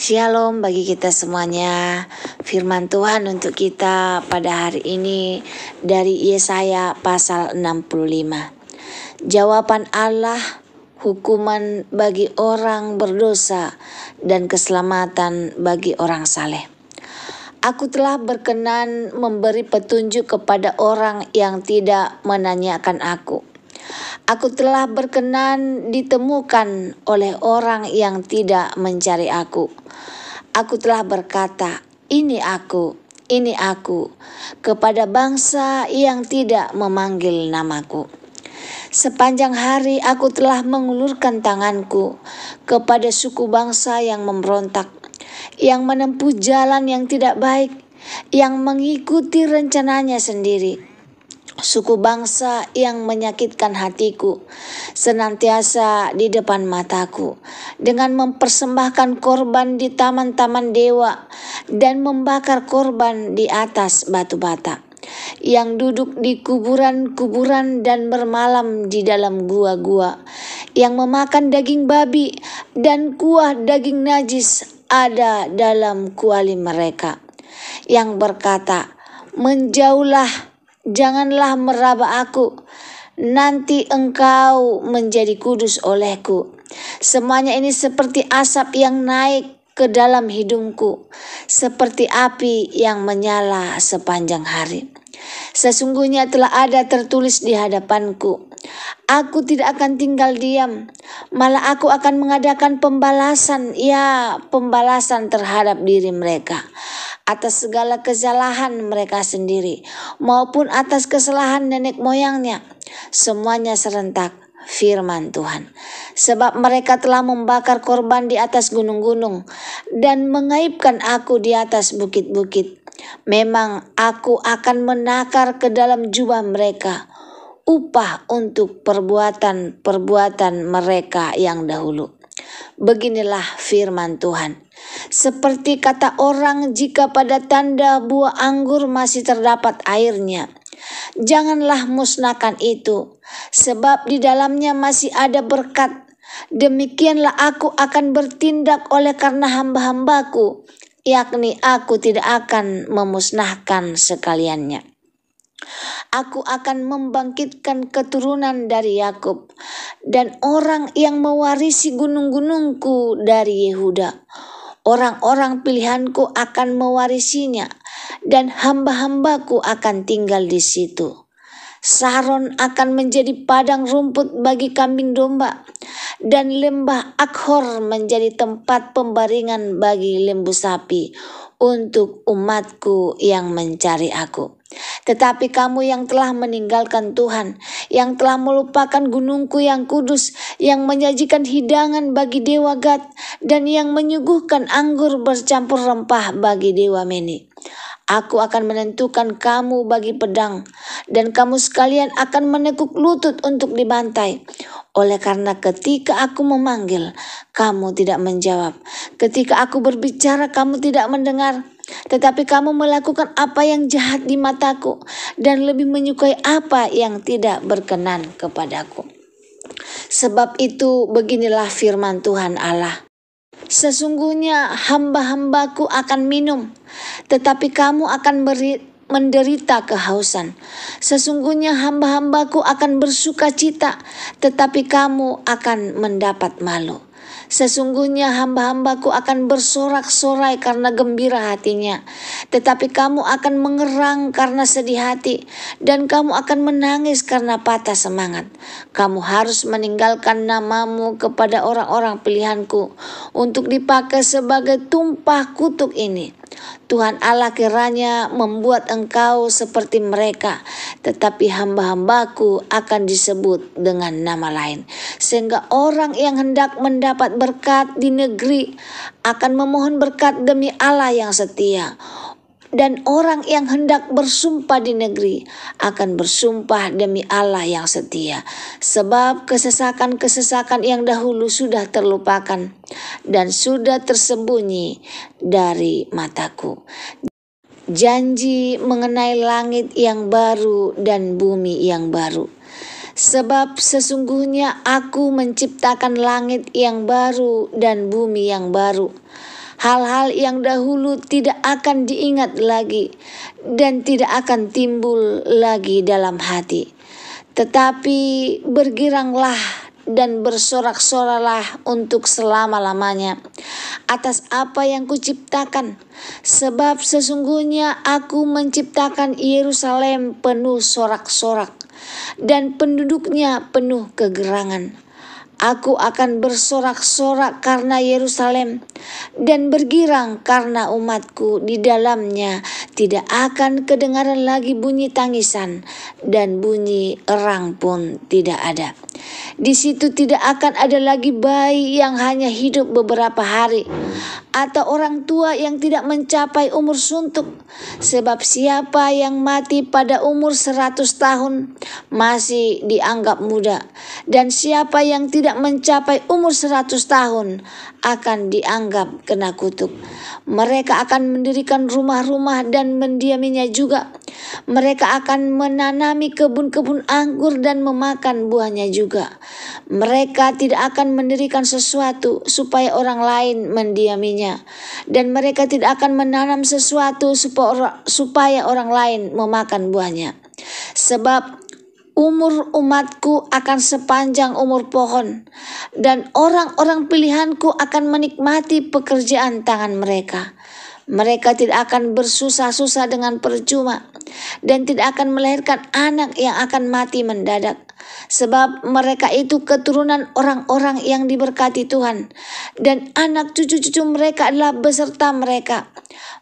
Shalom bagi kita semuanya. Firman Tuhan untuk kita pada hari ini dari Yesaya pasal 65. Jawaban Allah, hukuman bagi orang berdosa dan keselamatan bagi orang saleh. Aku telah berkenan memberi petunjuk kepada orang yang tidak menanyakan aku. Aku telah berkenan ditemukan oleh orang yang tidak mencari aku. Aku telah berkata, ini aku, kepada bangsa yang tidak memanggil namaku. Sepanjang hari aku telah mengulurkan tanganku kepada suku bangsa yang memberontak, yang menempuh jalan yang tidak baik, yang mengikuti rencananya sendiri. Suku bangsa yang menyakitkan hatiku senantiasa di depan mataku dengan mempersembahkan korban di taman-taman dewa dan membakar korban di atas batu bata, yang duduk di kuburan-kuburan dan bermalam di dalam gua-gua, yang memakan daging babi dan kuah daging najis ada dalam kuali mereka, yang berkata, menjauhlah, janganlah meraba aku, nanti engkau menjadi kudus olehku. Semuanya ini seperti asap yang naik ke dalam hidungku, seperti api yang menyala sepanjang hari. Sesungguhnya telah ada tertulis di hadapanku, aku tidak akan tinggal diam, malah aku akan mengadakan pembalasan terhadap diri mereka, atas segala kesalahan mereka sendiri, maupun atas kesalahan nenek moyangnya, semuanya serentak, firman Tuhan. Sebab mereka telah membakar korban di atas gunung-gunung dan mengaibkan aku di atas bukit-bukit. Memang aku akan menakar ke dalam jubah mereka upah untuk perbuatan mereka yang dahulu. Beginilah firman Tuhan. Seperti kata orang, jika pada tanda buah anggur masih terdapat airnya, janganlah musnahkan itu, sebab di dalamnya masih ada berkat. Demikianlah aku akan bertindak oleh karena hamba-hambaku, yakni aku tidak akan memusnahkan sekaliannya. Aku akan membangkitkan keturunan dari Yakub dan orang yang mewarisi gunung-gunungku dari Yehuda. Orang-orang pilihanku akan mewarisinya dan hamba-hambaku akan tinggal di situ. Saron akan menjadi padang rumput bagi kambing domba, dan lembah Akhor menjadi tempat pembaringan bagi lembu sapi untuk umatku yang mencari aku. Tetapi kamu yang telah meninggalkan Tuhan, yang telah melupakan gunungku yang kudus, yang menyajikan hidangan bagi dewa Gad, dan yang menyuguhkan anggur bercampur rempah bagi dewa Meni. Aku akan menentukan kamu bagi pedang, dan kamu sekalian akan menekuk lutut untuk dibantai. Oleh karena ketika aku memanggil, kamu tidak menjawab. Ketika aku berbicara, kamu tidak mendengar. Tetapi kamu melakukan apa yang jahat di mataku, dan lebih menyukai apa yang tidak berkenan kepadaku. Sebab itu beginilah firman Tuhan Allah. Sesungguhnya hamba-hambaku akan minum, tetapi kamu akan menderita kehausan. Sesungguhnya hamba-hambaku akan bersuka cita, tetapi kamu akan mendapat malu. Sesungguhnya hamba-hambaku akan bersorak-sorai karena gembira hatinya, tetapi kamu akan mengerang karena sedih hati, dan kamu akan menangis karena patah semangat. Kamu harus meninggalkan namamu kepada orang-orang pilihanku untuk dipakai sebagai tumpah kutuk ini. Tuhan Allah kiranya membuat engkau seperti mereka, tetapi hamba-hambaku akan disebut dengan nama lain, sehingga orang yang hendak mendapat berkat di negeri akan memohon berkat demi Allah yang setia. Dan orang yang hendak bersumpah di negeri akan bersumpah demi Allah yang setia. Sebab kesesakan-kesesakan yang dahulu sudah terlupakan dan sudah tersembunyi dari mataku. Janji mengenai langit yang baru dan bumi yang baru. Sebab sesungguhnya aku menciptakan langit yang baru dan bumi yang baru. Hal-hal yang dahulu tidak akan diingat lagi dan tidak akan timbul lagi dalam hati. Tetapi bergiranglah dan bersorak-soralah untuk selama-lamanya atas apa yang kuciptakan, sebab sesungguhnya aku menciptakan Yerusalem penuh sorak-sorak dan penduduknya penuh kegerangan. Aku akan bersorak-sorak karena Yerusalem dan bergirang karena umatku di dalamnya. Tidak akan kedengaran lagi bunyi tangisan dan bunyi erang pun tidak ada. Di situ tidak akan ada lagi bayi yang hanya hidup beberapa hari atau orang tua yang tidak mencapai umur suntuk. Sebab siapa yang mati pada umur 100 tahun masih dianggap muda, dan siapa yang tidak mencapai umur 100 tahun akan dianggap kena kutuk. Mereka akan mendirikan rumah-rumah dan mendiaminya juga. Mereka akan menanami kebun-kebun anggur dan memakan buahnya juga. Mereka tidak akan mendirikan sesuatu supaya orang lain mendiaminya, dan mereka tidak akan menanam sesuatu supaya orang lain memakan buahnya. Sebab umur umatku akan sepanjang umur pohon, dan orang-orang pilihanku akan menikmati pekerjaan tangan mereka. Mereka tidak akan bersusah-susah dengan percuma, dan tidak akan melahirkan anak yang akan mati mendadak. Sebab mereka itu keturunan orang-orang yang diberkati Tuhan, dan anak cucu-cucu mereka adalah beserta mereka.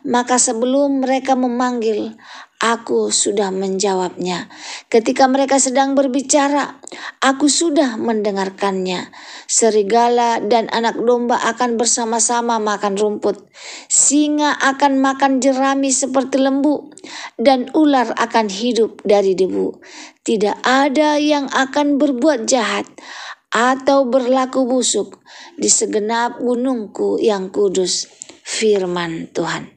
Maka sebelum mereka memanggil, aku sudah menjawabnya. Ketika mereka sedang berbicara, aku sudah mendengarkannya. Serigala dan anak domba akan bersama-sama makan rumput. Singa akan makan jerami seperti lembu, dan ular akan hidup dari debu. Tidak ada yang akan berbuat jahat atau berlaku busuk di segenap gunungku yang kudus. Firman Tuhan.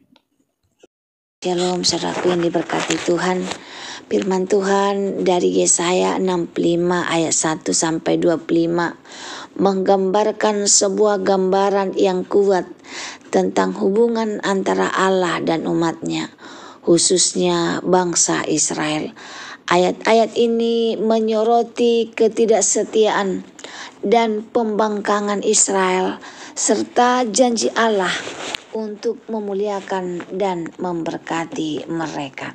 Shalom saudaraku yang diberkati Tuhan. Firman Tuhan dari Yesaya 65 ayat 1 sampai 25 menggambarkan sebuah gambaran yang kuat tentang hubungan antara Allah dan umatnya, khususnya bangsa Israel. Ayat-ayat ini menyoroti ketidaksetiaan dan pembangkangan Israel serta janji Allah untuk memuliakan dan memberkati mereka.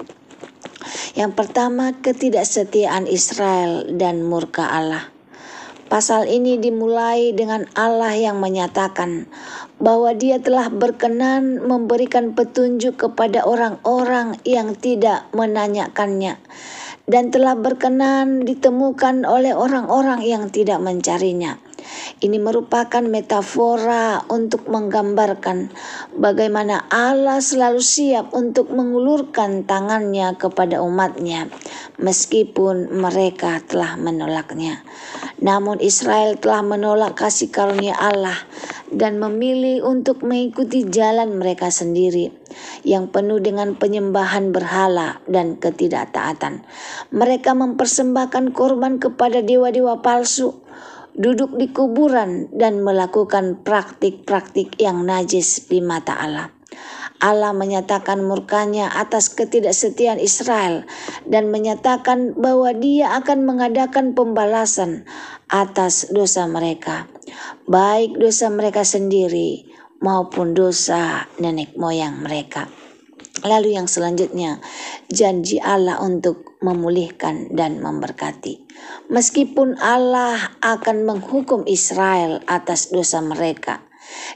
Yang pertama, ketidaksetiaan Israel dan murka Allah. Pasal ini dimulai dengan Allah yang menyatakan bahwa Dia telah berkenan memberikan petunjuk kepada orang-orang yang tidak menanyakannya, dan telah berkenan ditemukan oleh orang-orang yang tidak mencarinya. Ini merupakan metafora untuk menggambarkan bagaimana Allah selalu siap untuk mengulurkan tangannya kepada umatnya meskipun mereka telah menolaknya. Namun Israel telah menolak kasih karunia Allah dan memilih untuk mengikuti jalan mereka sendiri yang penuh dengan penyembahan berhala dan ketidaktaatan. Mereka mempersembahkan korban kepada dewa-dewa palsu, duduk di kuburan, dan melakukan praktik-praktik yang najis di mata Allah. Allah menyatakan murkanya atas ketidaksetiaan Israel dan menyatakan bahwa Dia akan mengadakan pembalasan atas dosa mereka, baik dosa mereka sendiri maupun dosa nenek moyang mereka. Lalu yang selanjutnya, janji Allah untuk memulihkan dan memberkati. Meskipun Allah akan menghukum Israel atas dosa mereka,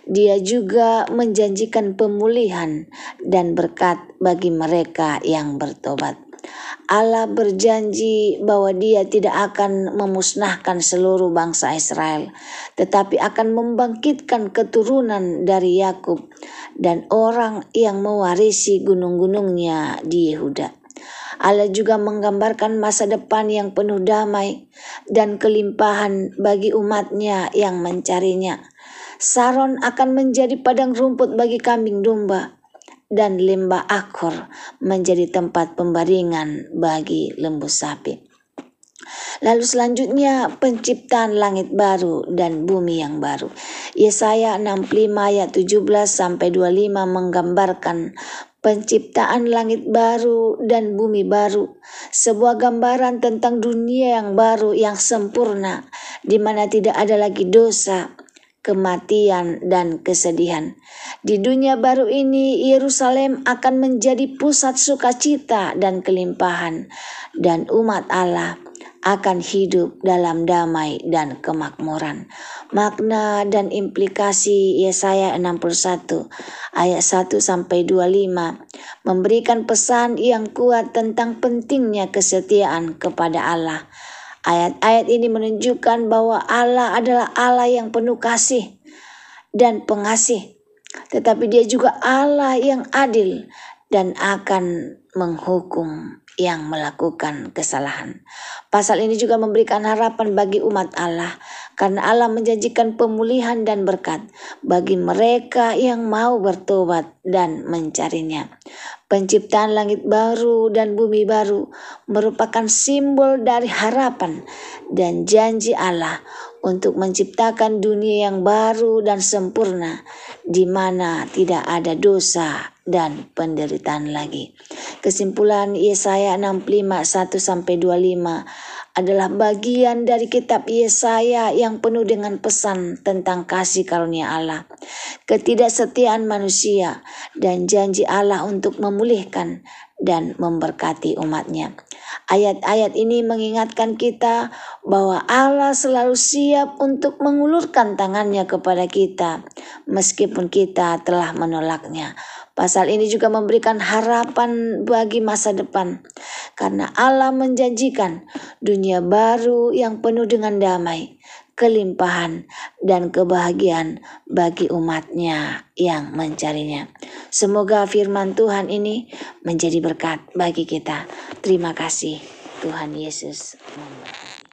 Dia juga menjanjikan pemulihan dan berkat bagi mereka yang bertobat. Allah berjanji bahwa Dia tidak akan memusnahkan seluruh bangsa Israel, tetapi akan membangkitkan keturunan dari Yakub dan orang yang mewarisi gunung-gunungnya di Yehuda. Allah juga menggambarkan masa depan yang penuh damai dan kelimpahan bagi umatnya yang mencarinya. Saron akan menjadi padang rumput bagi kambing domba, dan lembah Akor menjadi tempat pembaringan bagi lembu sapi. Lalu selanjutnya penciptaan langit baru dan bumi yang baru. Yesaya 65 ayat 17 sampai 25 menggambarkan penciptaan langit baru dan bumi baru, sebuah gambaran tentang dunia yang baru yang sempurna, di mana tidak ada lagi dosa, kematian, dan kesedihan. Di dunia baru ini, Yerusalem akan menjadi pusat sukacita dan kelimpahan, dan umat Allah akan hidup dalam damai dan kemakmuran. Makna dan implikasi Yesaya 61 ayat 1 sampai 25 memberikan pesan yang kuat tentang pentingnya kesetiaan kepada Allah. Ayat-ayat ini menunjukkan bahwa Allah adalah Allah yang penuh kasih dan pengasih, tetapi Dia juga Allah yang adil dan akan menghukum yang melakukan kesalahan. Pasal ini juga memberikan harapan bagi umat Allah, karena Allah menjanjikan pemulihan dan berkat bagi mereka yang mau bertobat dan mencarinya. Penciptaan langit baru dan bumi baru merupakan simbol dari harapan dan janji Allah untuk menciptakan dunia yang baru dan sempurna, di mana tidak ada dosa dan penderitaan lagi. Kesimpulan Yesaya 65 1 sampai 25 adalah bagian dari kitab Yesaya yang penuh dengan pesan tentang kasih karunia Allah, ketidaksetiaan manusia, dan janji Allah untuk memulihkan dan memberkati umatnya. Ayat-ayat ini mengingatkan kita bahwa Allah selalu siap untuk mengulurkan tangannya kepada kita meskipun kita telah menolaknya. Pasal ini juga memberikan harapan bagi masa depan, karena Allah menjanjikan dunia baru yang penuh dengan damai, kelimpahan, dan kebahagiaan bagi umatnya yang mencarinya. Semoga firman Tuhan ini menjadi berkat bagi kita. Terima kasih. Tuhan Yesus memberkati.